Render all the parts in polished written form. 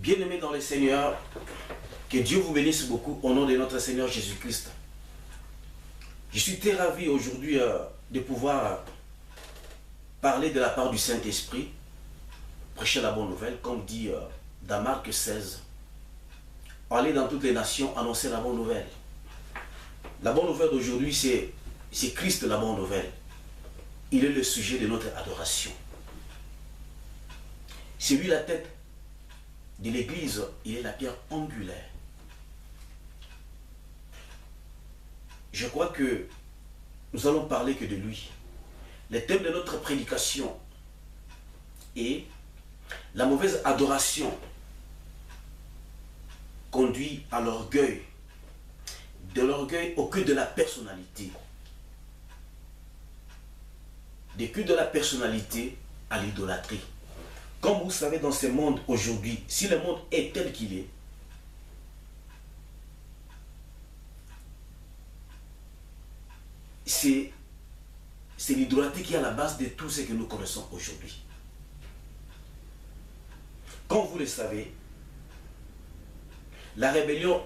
Bien-aimés dans le Seigneur, que Dieu vous bénisse beaucoup au nom de notre Seigneur Jésus-Christ. Je suis très ravi aujourd'hui de pouvoir parler de la part du Saint-Esprit, prêcher la bonne nouvelle, comme dit dans Marc 16. Aller dans toutes les nations, annoncer la bonne nouvelle. La bonne nouvelle d'aujourd'hui, c'est Christ la bonne nouvelle. Il est le sujet de notre adoration. C'est lui la tête de l'Église, il est la pierre angulaire. Je crois que nous allons parler que de lui. Le thème de notre prédication est la mauvaise adoration conduit à l'orgueil, de l'orgueil au culte de la personnalité, du culte de la personnalité à l'idolâtrie. Comme vous savez, dans ce monde aujourd'hui, si le monde est tel qu'il est, c'est l'idolâtrie qui est à la base de tout ce que nous connaissons aujourd'hui. Comme vous le savez, la rébellion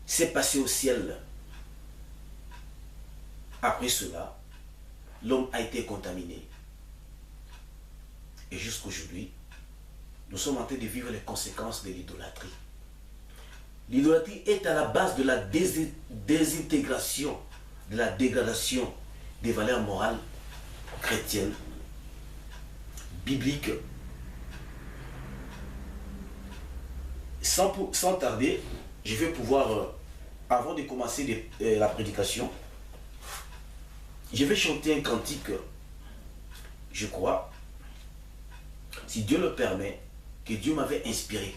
s'est passée au ciel. Après cela, l'homme a été contaminé. Et jusqu'aujourd'hui, nous sommes en train de vivre les conséquences de l'idolâtrie. L'idolâtrie est à la base de la désintégration, de la dégradation des valeurs morales chrétiennes, bibliques. Sans tarder, je vais pouvoir, avant de commencer la prédication, je vais chanter un cantique, je crois, si Dieu le permet, que Dieu m'avait inspiré.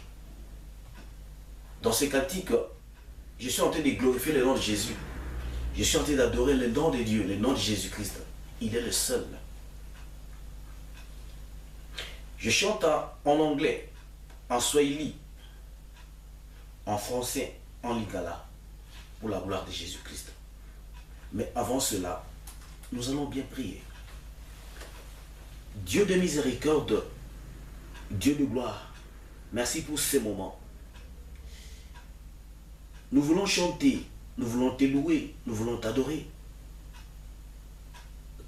Dans ce cantique, je suis en train de glorifier le nom de Jésus. Je suis en train d'adorer le nom de Dieu, le nom de Jésus-Christ. Il est le seul. Je chante en anglais, en swahili, en français, en lingala, pour la gloire de Jésus-Christ. Mais avant cela, nous allons bien prier. Dieu de miséricorde, Dieu de gloire, merci pour ces moments. Nous voulons chanter, nous voulons te louer, nous voulons t'adorer.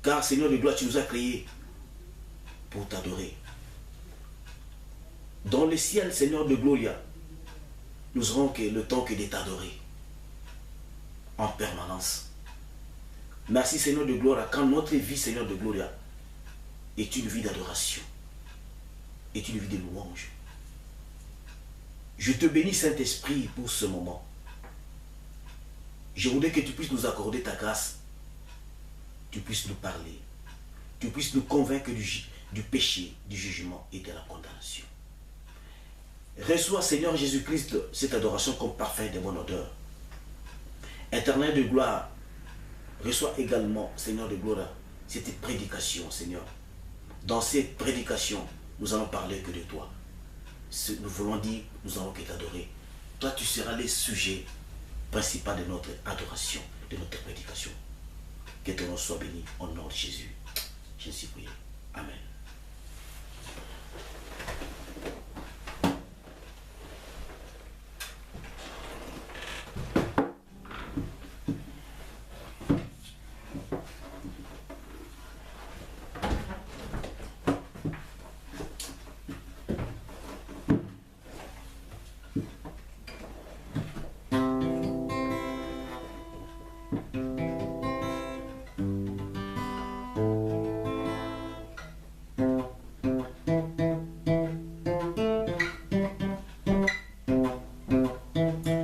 Car Seigneur de gloire, tu nous as créés pour t'adorer. Dans le ciel, Seigneur de gloire, nous aurons le temps que de t'adorer en permanence. Merci Seigneur de gloire, quand notre vie, Seigneur de gloire, est une vie d'adoration, est une vie de louange. Je te bénis Saint-Esprit pour ce moment. Je voudrais que tu puisses nous accorder ta grâce, tu puisses nous parler, tu puisses nous convaincre du péché, du jugement et de la condamnation. Reçois Seigneur Jésus-Christ cette adoration comme parfum de bonne odeur. Éternel de gloire, reçois également Seigneur de gloire cette prédication Seigneur. Dans cette prédication, nous allons parler que de toi. Nous voulons dire, nous allons que t'adorer. Toi, tu seras le sujet principal de notre adoration, de notre prédication. Que ton nom soit béni au nom de Jésus. Je suis prié. Amen.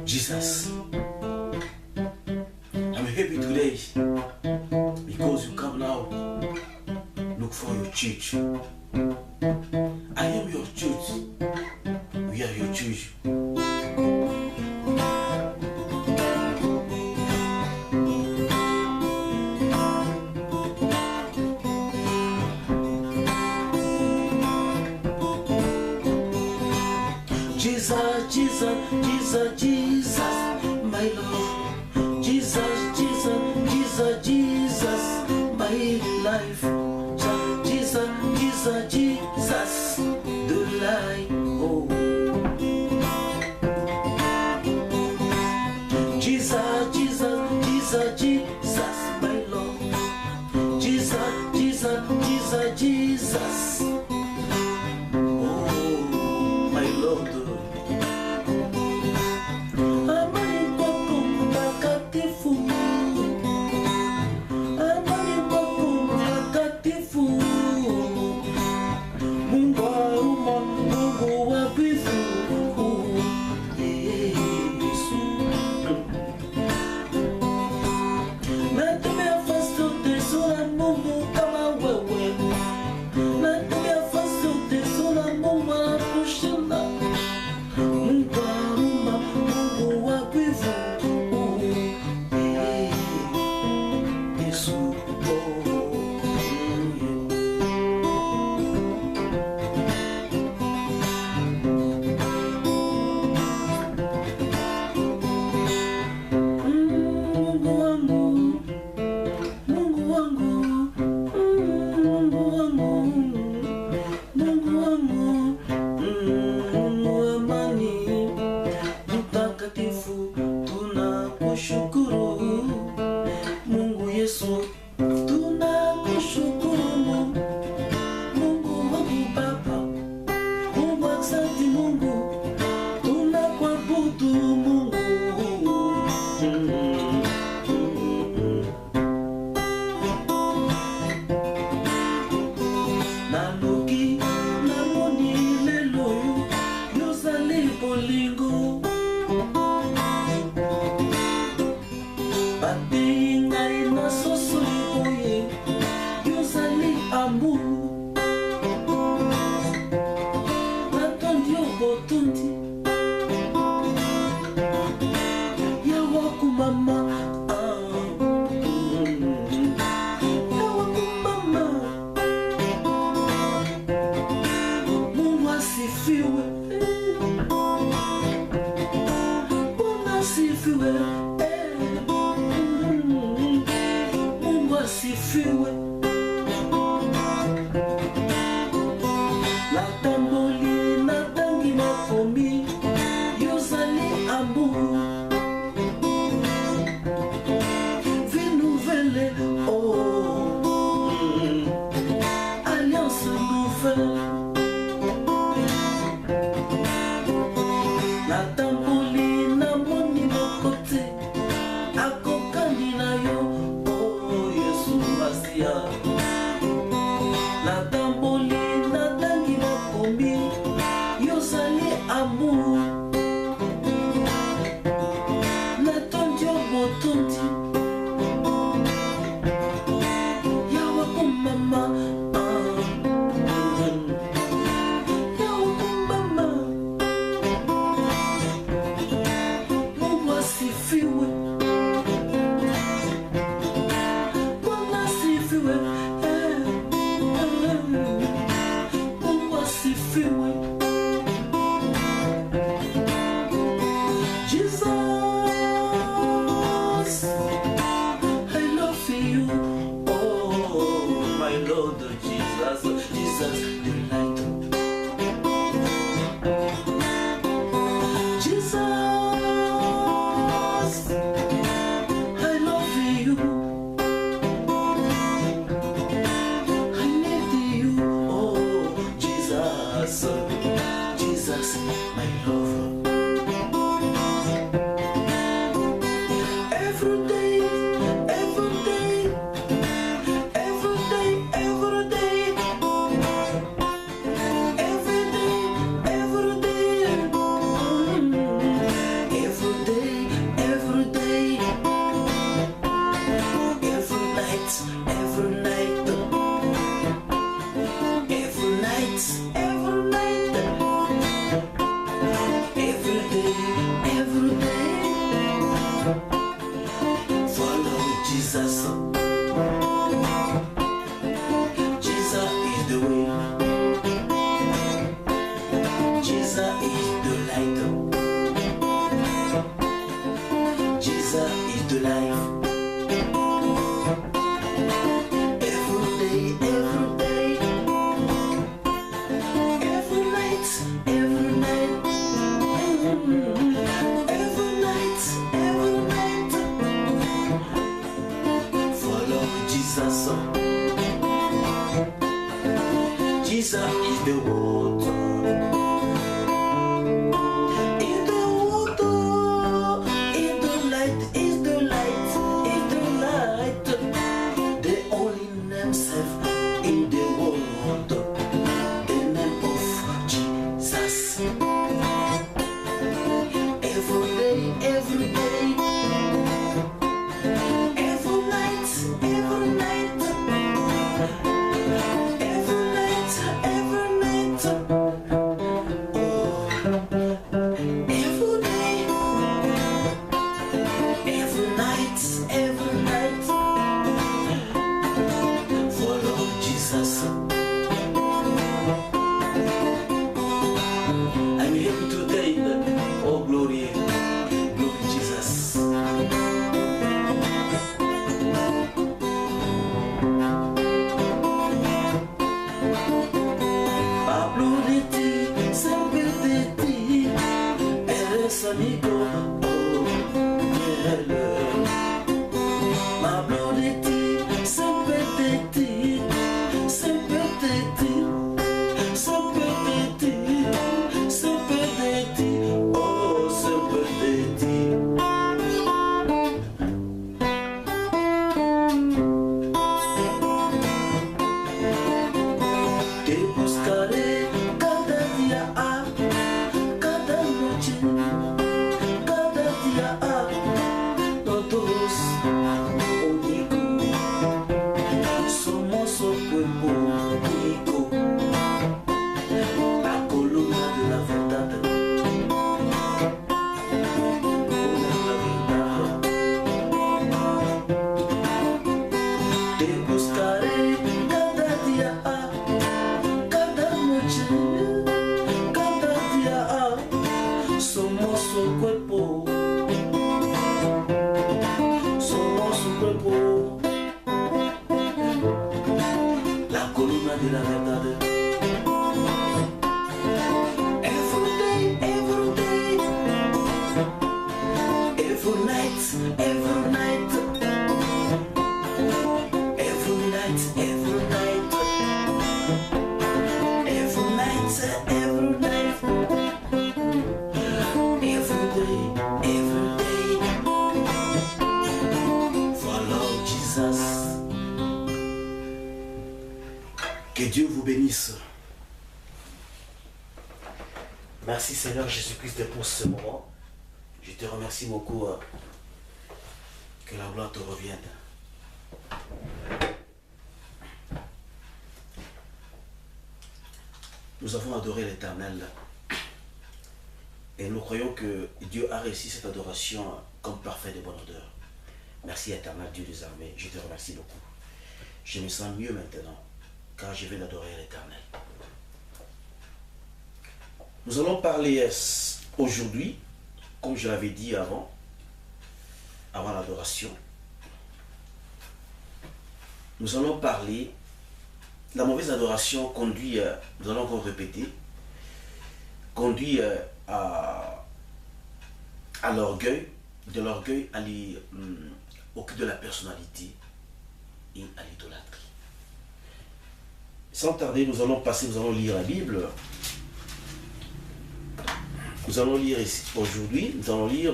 Jesus, I'm happy today because you come now. Look for your church. I am your church. We are your church. Jesus, Jesus, Jesus, Jesus, my Lord. Jesus, Jesus, Jesus, Jesus, my life. Jesus, Jesus, Jesus, the light. Jesus, Jesus. Oh, my Lord. Amani kwako mtakatifu. Amani kwako mtakatifu. Mungu wa huruma, Mungu wa wivu. Yesu. Natumia fasi zote sura Mungu kama wewe. Natumia fasi zote sura Mungu anakushinda. Mungu wa huruma, Mungu wa wivu. Yesu. Tunakushukuru Mungu Yesu, tunakushukuru Mungu wangu Baba, Mungu asante Mungu, tunakuabudu Mungu. Naluki namoni lelo yozali bolingo. Batinga ina soso iboye yozali ambu. Natondi obotundi yawaku mama. Yawaku mama. Mungu asifiwe. Mungu asifiwe. Mungu asifiwe. Natamboli natangi makomi yozali ambu. Vie nouvelle, oh, alliance nouvelle. Natamboli namoni mokote akokani na yo, oh Yesu Masia. Natamboli natangi makomi yozali amour. Natondi obotondi yawaku mama. Yawaku mama. Mungu asifiwe. Mungu asifiwe. Mungu asifiwe. Jesus, I love you. Oh, my Lord Jesus, Jesus, the light. Jesus, I love you. I need you. Oh, Jesus, Jesus, my lover. Every day, every day, every day, every day. is the water. Is the water. Is the light. Is the light. Is the light. The only name safe in the world. The name of Jesus. Every day, every day. Every night, every night. Every night, every night. Oh, every day. Every night, every night. Follow Jesus. I'm happy today. Oh, glory. Glory Jesus. Hablo de ti, siempre de ti. Eres amigo, oh, miel. Hablo de ti, siempre de ti. Siempre de ti. Siempre de ti. Siempre de ti. Oh, siempre de ti. Te buscaré cada día, cada noche, cada día, todos únicos, somos un cuerpo único, la columna de la verdad, te buscaré cada día, cada noche, cada día. Somos un cuerpo, somos un cuerpo, la columna de la verdad. Every day, every day, every night, every night, every night, every night, every night, every night, every day, every day. Follow Jesus. Que Dieu vous bénisse. Merci Seigneur Jésus-Christ pour ce moment. Je te remercie beaucoup. Que la gloire te revienne. Nous avons adoré l'Éternel. Et nous croyons que Dieu a réussi cette adoration comme parfait de bonne odeur. Merci Éternel Dieu des armées. Je te remercie beaucoup. Je me sens mieux maintenant, car je viens d'adorer l'Éternel. Nous allons parler aujourd'hui, comme je l'avais dit avant l'adoration. Nous allons parler, la mauvaise adoration conduit, nous allons encore répéter, conduit à l'orgueil, de l'orgueil au cul de la personnalité et à l'idolâtrie. Sans tarder, nous allons lire la Bible. Nous allons lire ici aujourd'hui, nous allons lire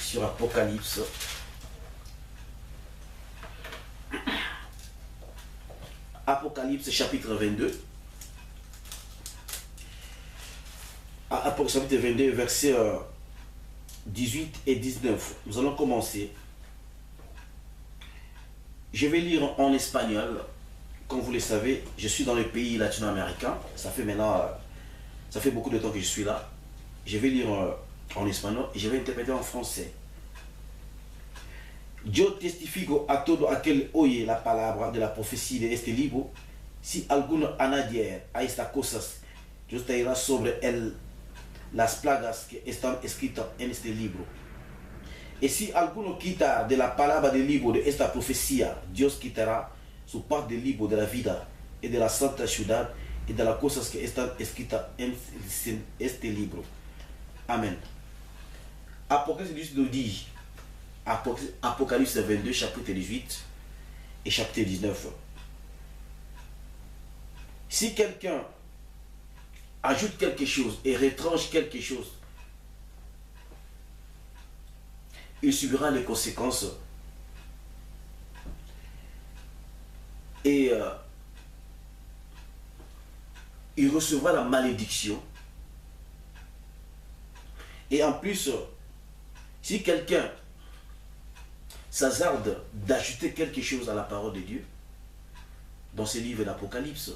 sur Apocalypse. Apocalypse chapitre 22. Apocalypse chapitre 22, versets 18 et 19. Nous allons commencer. Je vais lire en espagnol. Comme vous le savez, je suis dans les pays latino-américains. Ça fait beaucoup de temps que je suis là. Je vais lire en espagnol et je vais interpréter en français. Yo testifico a todo aquel oye la palabra de la profecía de este libro. Si alguno añadiere a estas cosas, Dios traerá sobre él las plagas que están escritas en este libro. Y si alguno quita de la palabra del libro de esta profecía, Dios quitará su parte del libro de la vida y de la santa ciudad y de las cosas que están escritas en este libro. Amen. Apocalypse nous dit, Apocalypse 22, chapitre 18 et chapitre 19. Si quelqu'un ajoute quelque chose et retranche quelque chose, il subira les conséquences. Et il recevra la malédiction. Et en plus, si quelqu'un s'hasarde d'ajouter quelque chose à la parole de Dieu, dans ces livres d'Apocalypse,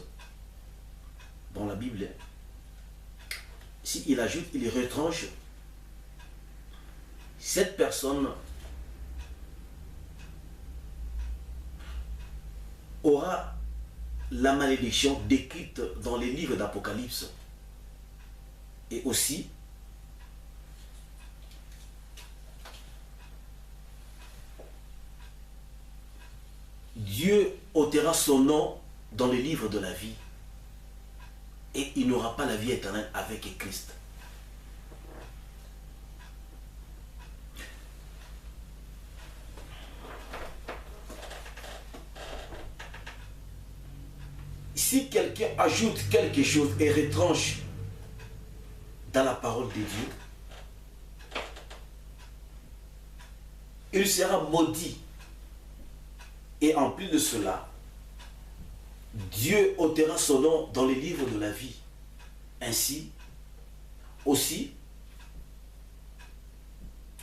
dans la Bible, s'il ajoute, il retranche, cette personne aura la malédiction décrite dans les livres d'Apocalypse. Et aussi, Dieu ôtera son nom dans le livre de la vie. Et il n'aura pas la vie éternelle avec Christ. Si quelqu'un ajoute quelque chose et retranche dans la parole de Dieu, il sera maudit. Et en plus de cela, Dieu ôtera son nom dans les livres de la vie. Ainsi, aussi,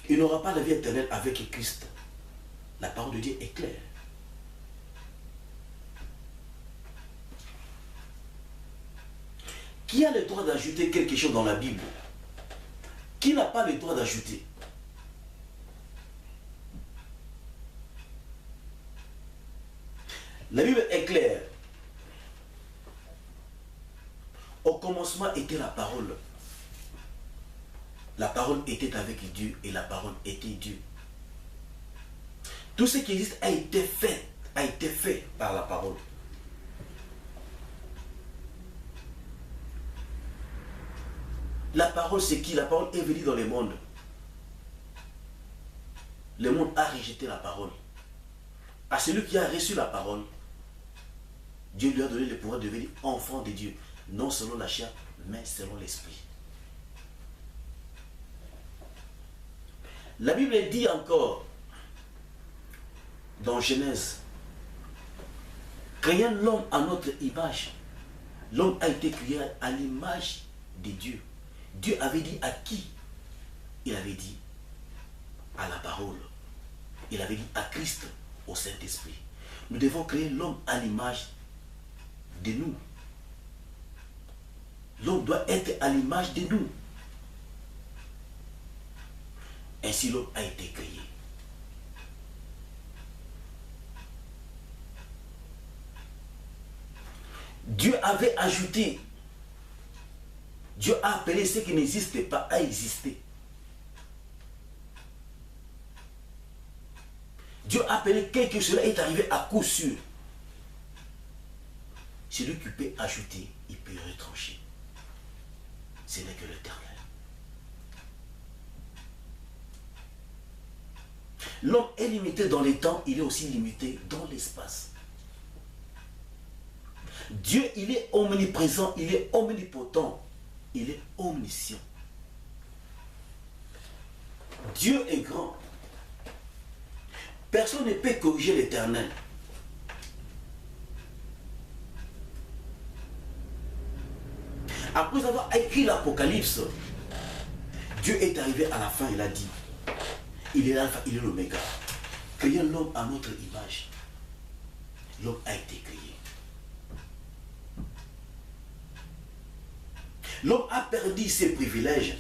il n'aura pas la vie éternelle avec Christ. La parole de Dieu est claire. Qui a le droit d'ajouter quelque chose dans la Bible? Qui n'a pas le droit d'ajouter? La Bible est claire. Au commencement était la parole. La parole était avec Dieu et la parole était Dieu. Tout ce qui existe a été fait par la parole. La parole, c'est qui? La parole est venue dans le monde. Le monde a rejeté la parole. À celui qui a reçu la parole, Dieu lui a donné le pouvoir de devenir enfant de Dieu. Non selon la chair, mais selon l'esprit. La Bible dit encore, dans Genèse, créant l'homme à notre image. L'homme a été créé à l'image de Dieu. Dieu avait dit à qui? Il avait dit à la parole. Il avait dit à Christ, au Saint-Esprit. Nous devons créer l'homme à l'image de nous. L'homme doit être à l'image de nous. Ainsi l'homme a été créé. Dieu avait ajouté, Dieu a appelé ce qui n'existait pas à exister. Dieu a appelé quelque chose, cela est arrivé à coup sûr. Celui qui peut ajouter, il peut retrancher. Ce n'est que l'Éternel. L'homme est limité dans les temps, il est aussi limité dans l'espace. Dieu, il est omniprésent, il est omnipotent, il est omniscient. Dieu est grand. Personne ne peut corriger l'Éternel. Après avoir écrit l'Apocalypse, Dieu est arrivé à la fin, il a dit, il est l'alpha, il est l'oméga. Créons l'homme à notre image. L'homme a été créé. L'homme a perdu ses privilèges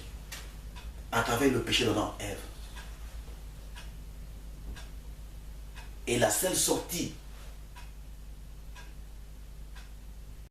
à travers le péché d'Adam et Ève. Et la seule sortie